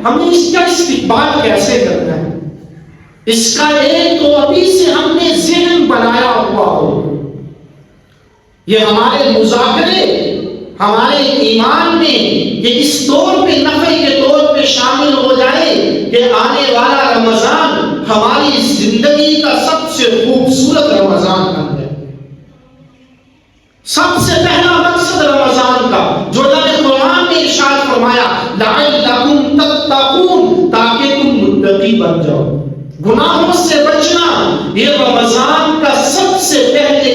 ہمیں اس کا استقبال کیسے کرنا ہے، اس کا ایک تو ابھی سے ہم نے ذہن بنایا ہوا ہو، یہ ہمارے مذاکرے ہمارے ایمان میں یہ اس طور پہ نفع کے طور پہ شامل ہو جائے کہ آنے والا رمضان ہماری زندگی کا سب سے خوبصورت رمضان بن جائے۔ سب سے پہلا مقصد رمضان کا جو اللہ نے قرآن میں ارشاد فرمایا لعلکم تتقون، تاکہ تم متقی بن جاؤ، گناہوں سے بچنا، یہ رمضان کا سب سے پہلے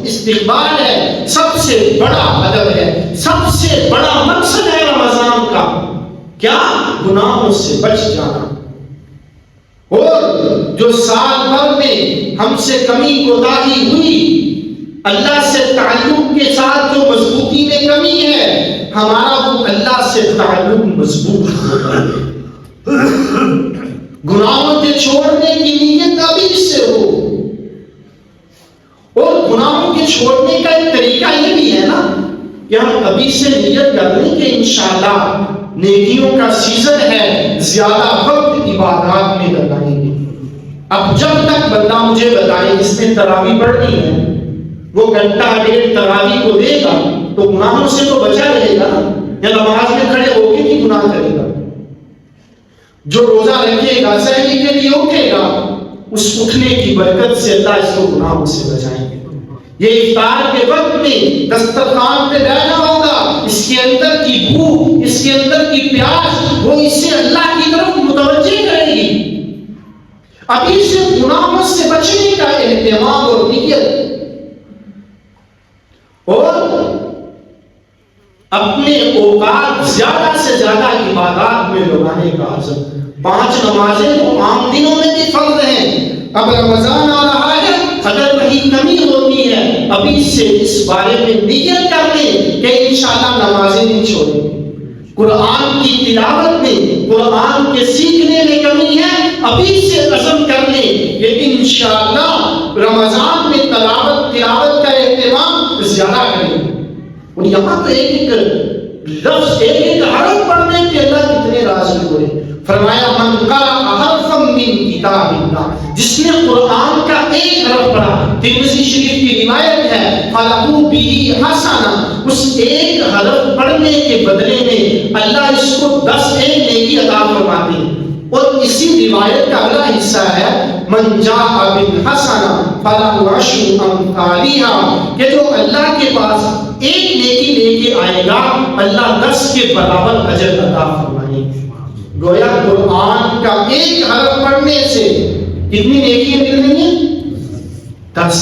استقبال ہے، سب سے بڑا ادب ہے، سب سے بڑا مقصد ہے رمضان کا، کیا؟ گناہوں سے بچ جانا۔ اور جو سال بھر میں ہم سے کمی کوتاہی ہوئی، اللہ سے تعلق کے ساتھ جو مضبوطی میں کمی ہے، ہمارا وہ اللہ سے تعلق مضبوط ہوگا۔ گناہوں کے چھوڑنے کی نیت ابھی سے ہو، اور گناہوں کے چھوڑنے کا ایک طریقہ یہ بھی ہے نا کہ ہم ابھی سے نیت کر لیں کہ انشاءاللہ نیکیوں کا سیزن ہے، زیادہ وقت عبادات میں لگائیں گے۔ اب جب تک بندہ مجھے بتائے اس نے تراویح پڑھنی ہے، وہ گھنٹہ ڈیڑھ تراویح کو دے گا تو گناہوں سے تو بچا رہے گا، یا نماز میں کھڑے ہو کے بھی گناہ کرے گا۔ جو روزہ رکھے گا، سحری کے لیے اٹھے گا، اس اٹھنے کی برکت سے اللہ اس کو گناہوں سے بچائیں گے۔ یہ افطار کے وقت میں دسترخوان پہ بیٹھا ہوگا، اس کے اندر کی بھوک، اس کے اندر کی پیاس، وہ اسے اللہ کی طرف متوجہ کرے گی۔ ابھی سے گناہوں سے بچنے کا اہتمام اور نیت، اور اپنے اوقات زیادہ سے زیادہ عبادات میں لگانے کا عزم۔ 5 نمازیں تو عام دنوں میں بھی فرض ہیں، اب رمضان آ رہا ہے، اگر کہیں کمی ہوتی ہے ابھی سے اس بارے میں نیت کر لیں کہ انشاءاللہ نمازیں نہیں چھوڑیں گے۔ قرآن کی تلاوت میں، قرآن کے سیکھنے میں کمی ہے، ابھی سے عزم کر لیں کہ انشاءاللہ رمضان میں تلاوت کا اہتمام زیادہ کریں۔ اور یہاں تو ایک لفظ، ایک حرف پڑھنے کے اللہ کتنے راضی ہوئے۔ فرمایا من قرأ حرفا من کتاب اللہ، جس نے قرآن کا ایک حرف پڑھا، ترمذی شریف کی روایت ہے فَلَهُ بِهِ حَسَنَةٌ، اس ایک حرف پڑھنے کے بدلے میں اللہ اس کو 10 نیکی عطا فرماتے ہیں۔ اور اسی روایت کا اگلا حصہ ہے من جاء بالحسنہ فلہ عشر امثالها، کہ جو اللہ کے پاس ایک نیکی لے کے آئے گا اللہ 10 کے برابر اجر عطا فرمائے گا۔ گویا قرآن کا ایک حرف پڑھنے سے کتنی نیکیاں مل رہی ہیں؟ 10۔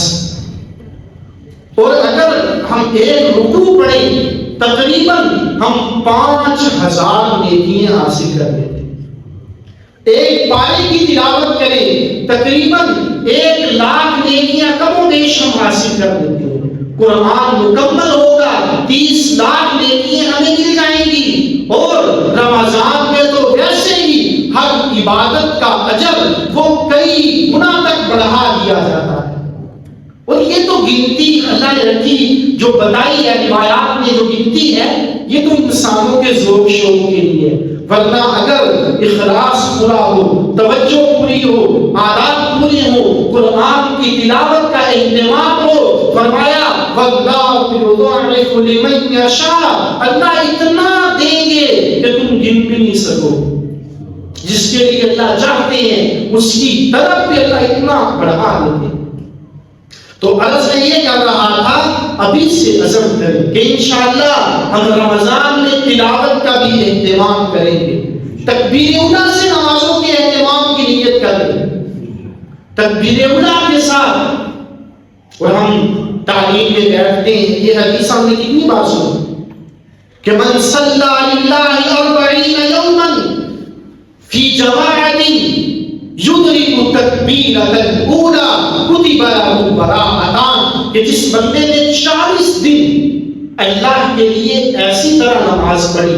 اور اگر ہم ایک رکوع پڑھیں تقریباً ہم 5000 نیکیاں حاصل کر لیتے ہیں۔ ایک پارے کی تلاوت کریں تقریباً 1,00,000 نیکیاں کم و بیش ہم حاصل کر لیتے ہیں۔ قرآن مکمل ہوگا 30,00,000 نیکیاں ہمیں مل جائیں گی، اور رمضان میں تو ویسے ہی ہر عبادت کا اجر وہ کئی گنا تک بڑھا دیا جاتا ہے۔ اور یہ تو گنتی اللہ نے رکھی، جو بتائی ہے روایات میں جو گنتی ہے، یہ تو انسانوں کے ذوق شوق کے لیے، ورنہ اگر اخلاص پورا ہو، توجہ پوری ہو، عادات پوری ہو، قرآن کی تلاوت کا اہتمام ہو، فرمایا وَاللَّهُ يُضَاعِفُ لِمَن يَشَاءُ، اللہ اتنا دیں گے کہ تم گن بھی نہیں سکو۔ جس کے لیے اللہ چاہتے ہیں اس کی طرف بھی اللہ اتنا بڑھا دیتے ہیں۔ تو عرض میں یہ کر رہا تھا ابھی سے عزم کریں کہ انشاءاللہ ہم رمضان میں تلاوت کا بھی اہتمام کریں گے، تکبیر اولیٰ سے نمازوں کے اہتمام کی نیت کریں، تکبیر اولیٰ کے ساتھ۔ اور ہم تعلیم میں بیٹھتے ہیں، یہ حدیث ہم نے کتنی بار سنی کہ من صلی للہ 40 یوما فی جماعت یدرک تکبیرۃ الاولیٰ کتب لہ براءتان، کہ جس بندے نے 40 دن اللہ کے لیے ایسی طرح نماز پڑھی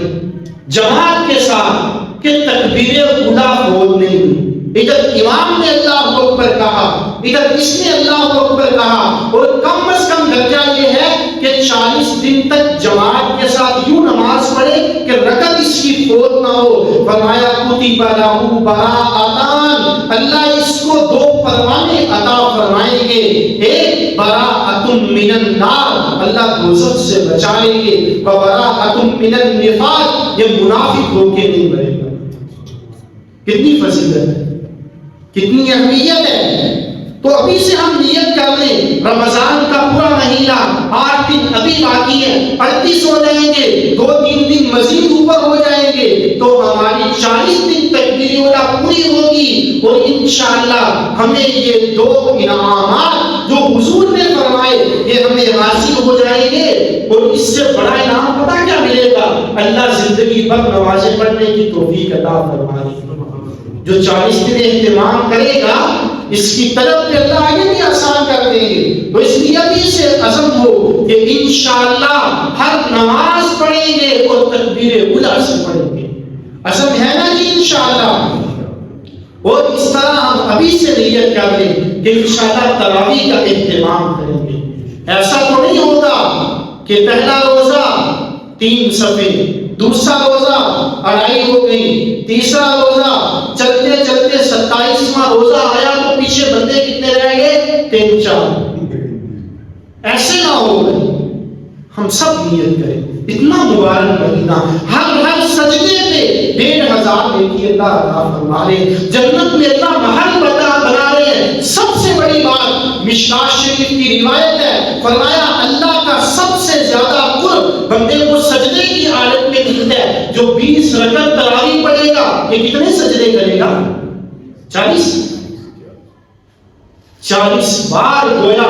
جماعت کے ساتھ کہ تکبیر اولیٰ بول نہیں ہوئی، ادھر امام نے اللہ اکبر کہا، ادھر اس نے اللہ اکبر کہا، اور کم از کم درجہ یہ ہے کہ 40 دن تک جماعت کے ساتھ یوں نماز پڑھے کہ رکعت اس کی فوت نہ ہو. فرمایا کتب لہ براءتان، اللہ اس کو دو پروانے عطا فرمائیں گے. ایک براءۃ من النار، اللہ دوزخ سے بچائیں گے. وبراءۃ من النفاق، یہ منافق ہو کے نہیں مرے گا. کتنی فضیلت ہے، کتنی اہمیت ہے. تو ابھی سے ہم نیت کر لیں، رمضان کا پورا مہینہ 8 دن ابھی باقی ہے، 38 ہو جائیں گے، 2-3 دن مزید اوپر ہو جائیں گے تو ہماری 40 دن تکبیر اولا پوری ہوگی. اور انشاءاللہ ہمیں یہ 2 انعامات جو حضور نے فرمائے یہ ہمیں حاصل ہو جائیں گے. اور اس سے بڑا انعام پتہ کیا ملے گا؟ اللہ زندگی بھر نمازیں پڑھنے کی توفیق عطا فرمائے. جو 40 دن اہتمام کرے گا اس کی طرف پہ اللہ آگے بھی آسان کر دیں گے. تو اس لیے ابھی سے عزم ہو کہ انشاءاللہ ہر نماز پڑھیں گے اور تکبیر اولا سے پڑھیں گے. عزم ہے نا جی انشاءاللہ. اور اس طرح ہم ابھی سے نیت کر لیں کہ انشاءاللہ تراویح کا اہتمام کریں گے. ایسا تو نہیں ہوگا کہ پہلا روزہ 3 صفحے، دوسرا روزہ 2.5 ہو گئی، تیسرا روزہ چلتے چلتے 27واں روزہ آیا تو پیچھے بندے کتنے رہ گئے؟ 3-4. ایسے نہ ہو گئے. ہم سب نیت کریں اتنا مبارک مہینہ، ہر سجدے پہ 1,500 نیکی اللہ عطا فرما رہے ہیں. جنت میں اللہ محل بنا رہے ہیں. سب سے بڑی بات مشکاۃ شریف کی روایت ہے، فرمایا اللہ کا سب سے زیادہ قرب بندے کو سجدے کی حالت میں ملتا ہے. جو 20 رکعت تراویح پڑھے گا یہ کتنے سجدے کرے گا؟ 40 بار گویا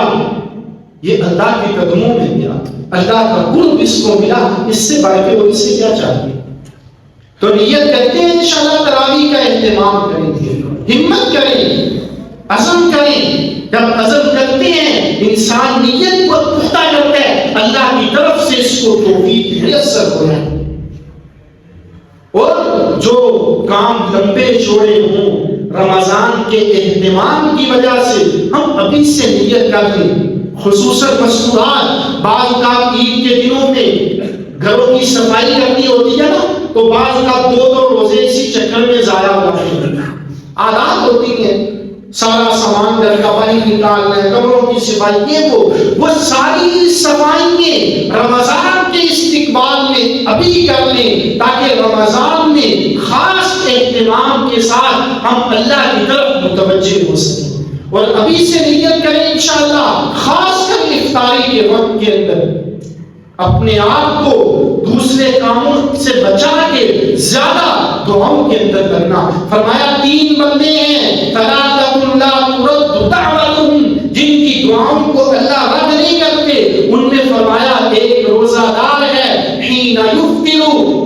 یہ اللہ کے قدموں میں گیا، اللہ کا قرب اس کو ملا. اس سے بڑھ کے وہ اسے کیا چاہیے؟ تو نیت کرتے ہیں انشاءاللہ تراویح کا اہتمام کریں گے. ہمت کریں، عزم کریں. جب عزم کرتے ہیں انسان نیت کو پختہ کرتا ہے، اللہ کی طرف سے اس کو توفیق میسر ہو جائے. اور جو کام لمبے چوڑے ہوں رمضان کے اہتمام کی وجہ سے ہم ابھی سے نیت کر لیں. خصوصاً مستورات، بعض کا عید کے دنوں میں گھروں کی صفائی کرنی ہوتی ہے نا، تو بعض کا 2 روزے اسی چکر میں ضائع ہو جاتے ہیں. عادات ہوتی ہیں، سارا سامان گھر کا باہر نکالنا ہے، کمروں کی صفائی، یہ وہ ساری صفائییں رمضان کے استقبال میں ابھی کر لیں تاکہ رمضان میں خاص اہتمام کے ساتھ ہم اللہ کی طرف متوجہ ہو سکیں. اور ابھی سے نیت کریں انشاءاللہ، خاص کر افطاری کے وقت کے اندر اپنے آپ کو دوسرے کاموں سے بچا کے زیادہ دعاؤں کے اندر کرنا. فرمایا 3 بندے ہیں ثلاثۃ لا ترد دعوتهم، جن کی دعاؤں کو اللہ رد نہیں کرتے. ان میں فرمایا ایک روزہ دار ہے حین یفطر،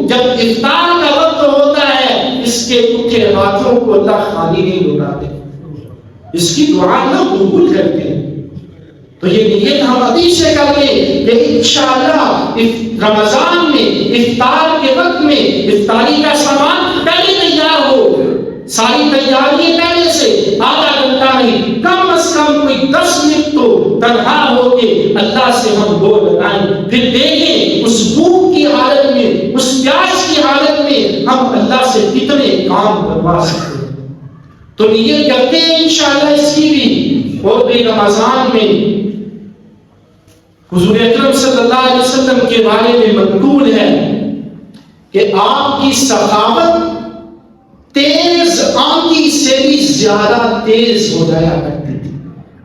جب افطار کا وقت ہوتا ہے اس کے اٹھے ہاتھوں کو اللہ خالی نہیں لوٹاتے، اس کی دعا اللہ قبول کرتے ہیں. تو یہ نیت ہم ابھی سے کر لیں کہ انشاءاللہ رمضان میں افطار کے وقت میں افطاری کا سامان پہلے تیار ہو. ساری تیاری پہلے سے آدھا گھنٹہ نہیں، کم از کم کوئی 10 منٹ تو تنہا ہو کے اللہ سے ہم دو لگائیں. پھر دیکھیں اس بھوک کی حالت میں، اس پیاس کی حالت میں ہم اللہ سے کتنے کام کروا سکتے ہیں. تو نیت کرتے ہیں انشاءاللہ اس کی بھی. اور بھی رمضان میں حضور اکرم صلی اللہ علیہ وسلم کے بارے میں منقول ہے کہ آپ کی سخاوت تیز آندھی سے بھی زیادہ تیز ہو جایا کرتی تھی.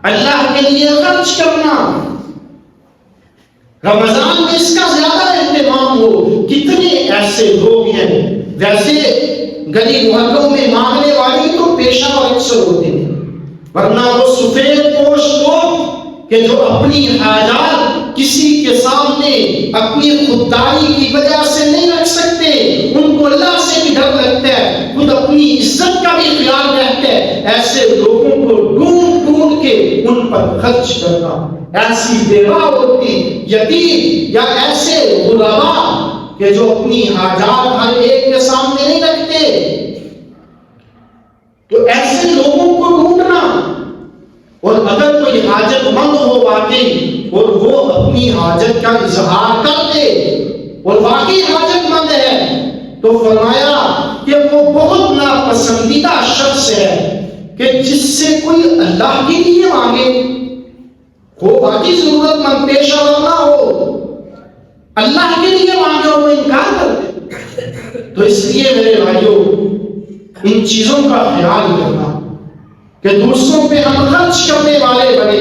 اللہ کے لیے خرچ کرنا، رمضان میں اس کا زیادہ اہتمام ہو. کتنے ایسے لوگ ہیں، ویسے گلی محلوں میں مانگنے والے تو پیشہ اور اکثر ہوتے ہیں، ورنہ وہ سفید پوش لوگ کہ جو اپنی حاجات کسی کے سامنے اپنی خودداری کی وجہ سے نہیں رکھ سکتے، ان کو اللہ سے بھی ڈر لگتا ہے، خود اپنی عزت کا بھی خیال رہتا ہے. ایسے لوگوں کو ڈھونڈ ڈھونڈ کے ان پر خرچ کرنا. ایسی بیوہ ہوتی، یتیم یا ایسے غرباء کہ جو اپنی حاجات ہر ایک کے سامنے نہیں رکھتے، تو ایسے لوگوں کو ڈھونڈنا. اور اگر کوئی حاجت مند ہو واقعی اور وہ اپنی حاجت کا اظہار کر دے اور واقعی حاجت مند ہے تو فرمایا کہ وہ بہت ناپسندیدہ شخص ہے کہ جس سے کوئی اللہ کے لیے مانگے، وہ باقی ضرورت مند پیشہ ور نہ ہو، اللہ کے لیے مانگے اور وہ انکار کرتے۔ تو اس لیے میرے بھائیوں ان چیزوں کا خیال کرنا کہ دوسروں پہ ہم خرچ کرنے والے بنے،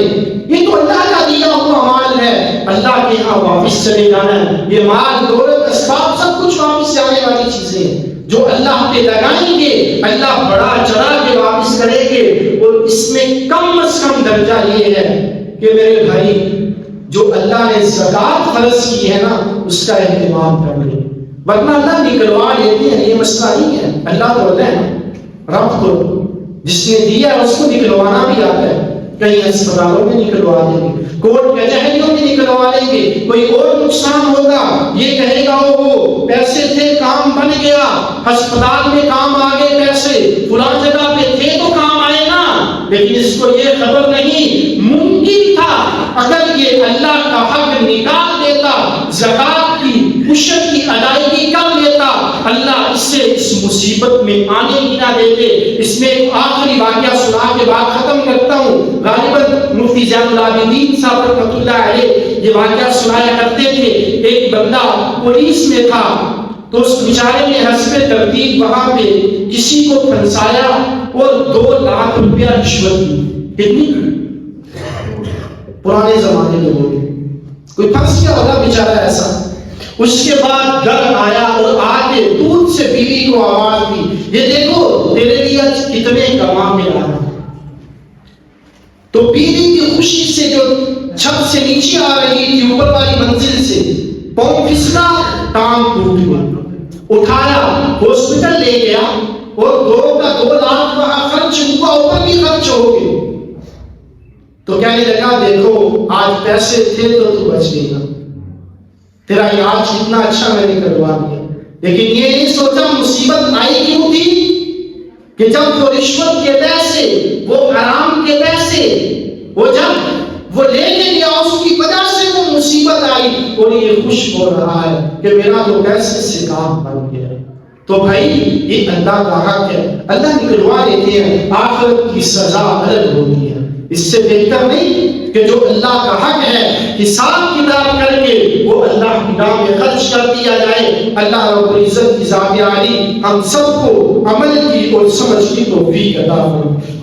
یہ تو اللہ کا دیا ہوا مال ہے، اللہ کے ہاں واپس چلے جانا ہے۔ یہ مال، دولت، اسباب سب کچھ واپس جانے والی چیزیں ہیں، جو اللہ پہ لگائیں گے اللہ بڑا چڑھا کے واپس کریں گے۔ اور اس میں کم از کم درجہ یہ ہے کہ میرے بھائی جو اللہ نے زکوٰۃ فرض کی ہے نا اس کا اہتمام کر لیں، ورنہ اللہ نکلوا لیتے ہیں، یہ مسئلہ نہیں ہے۔ اللہ تو اللہ ہے، رب تو جس نے دیا ہے اس کو نکلوانا بھی آتا ہے، کہیں اسپتالوں میں نکلوا دیں گے، کورٹ کچہریوں میں نکلوا لیں گے، کوئی اور نقصان ہوگا یہ کہے گا وہ پیسے تھے کام بن گیا، ہسپتال میں کام آ گئے پیسے، فلاں جگہ پہ تھے تو کام آئے نا، لیکن اس کو یہ خبر نہیں ممکن تھا اگر یہ اللہ کا حق نکال دیتا، زکوٰۃ کی عشر کی ادائیگی کر لیتا، اللہ اسے اس مصیبت میں آنے ہی نہ دیتے۔ اس میں ایک آخری واقعہ سنا کے بعد ختم کرتا ہوں۔ غالباً مفتی زین العابدین صاحب رحمۃ اللہ علیہ یہ واقعہ سنایا کرتے تھے۔ ایک بندہ پولیس میں تھا تو اس بیچارے نے حسب ترتیب وہاں پہ کسی کو پھنسایا اور 2 لاکھ روپیہ رشوت دی۔ کتنی؟ پرانے زمانے میں ہوگی، کوئی پھنس گیا ہوگا بیچارہ ایسا۔ اس کے بعد ڈر آیا اور آ کے دودھ سے بیوی کو آواز دی، یہ دیکھو تیرے لیے کتنے کما کے لایا۔ تو بیوی کی خوشی سے جو چھت سے نیچے آ رہی تھی اوپر والی منزل سے، پاؤں پھسلا، ٹانگ ٹوٹ گئی، اٹھایا ہاسپٹل لے گیا اور 2 لاکھ وہاں خرچ ہوا، اوپر بھی خرچ ہو گئے۔ تو کہنے لگا دیکھو آج پیسے تھے تو بچ گئی نا، تیرا علاج کتنا اچھا میں نے کروا دیا، لیکن یہ نہیں سوچا مصیبت آئی کیوں تھی کہ جب وہ رشوت کے پیسے، وہ حرام کے پیسے، وہ جب وہ لے کے گیا اس کی وجہ سے وہ مصیبت آئی اور یہ خوش ہو رہا ہے کہ میرا تو پیسے سے کام بن گیا۔ تو بھائی یہ اللہ کا حق ہے، اللہ نکلوا لیتے ہیں، آخرت کی سزا الگ ہوتی ہے۔ اس سے بہتر نہیں کہ جو اللہ کا حق ہے حساب کتاب کر کے وہ اللہ کی راہ میں خرچ کر دیا جائے۔ اللہ رب العزت کی ذات عالی ہم سب کو عمل کی اور سمجھ کی توفیق عطا فرمائے۔